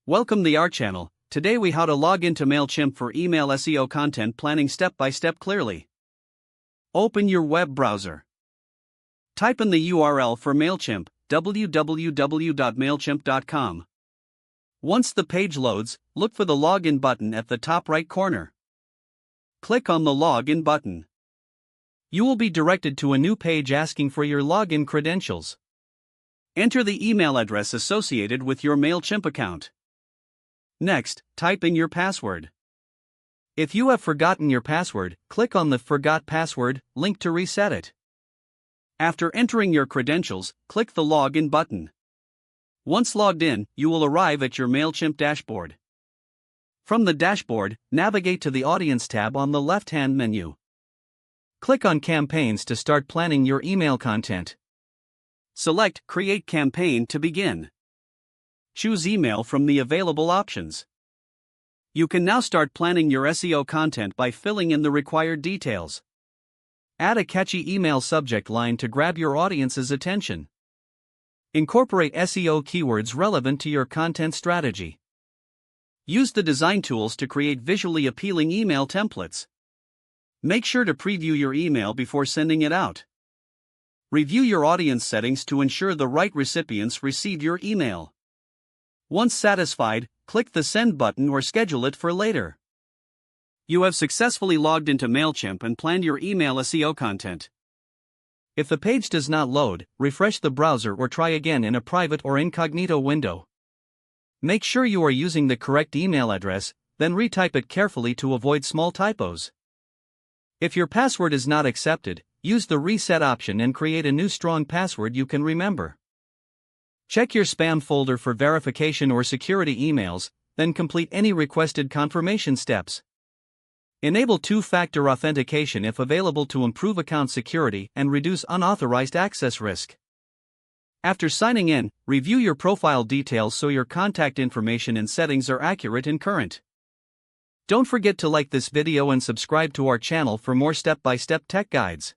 Welcome to our channel. Today we how to log into Mailchimp for email SEO content planning step by step clearly. Open your web browser. Type in the URL for Mailchimp, www.mailchimp.com. Once the page loads, look for the login button at the top right corner. Click on the login button. You will be directed to a new page asking for your login credentials. Enter the email address associated with your Mailchimp account. Next, type in your password. If you have forgotten your password, click on the Forgot Password link to reset it. After entering your credentials, click the Login button. Once logged in, you will arrive at your Mailchimp dashboard. From the dashboard, navigate to the Audience tab on the left-hand menu. Click on Campaigns to start planning your email content. Select Create Campaign to begin. Choose Email from the available options. You can now start planning your SEO content by filling in the required details. Add a catchy email subject line to grab your audience's attention. Incorporate SEO keywords relevant to your content strategy. Use the design tools to create visually appealing email templates. Make sure to preview your email before sending it out. Review your audience settings to ensure the right recipients receive your email. Once satisfied, click the Send button or schedule it for later. You have successfully logged into Mailchimp and planned your email SEO content. If the page does not load, refresh the browser or try again in a private or incognito window. Make sure you are using the correct email address, then retype it carefully to avoid small typos. If your password is not accepted, use the reset option and create a new strong password you can remember. Check your spam folder for verification or security emails, then complete any requested confirmation steps. Enable two-factor authentication if available to improve account security and reduce unauthorized access risk. After signing in, review your profile details so your contact information and settings are accurate and current. Don't forget to like this video and subscribe to our channel for more step-by-step tech guides.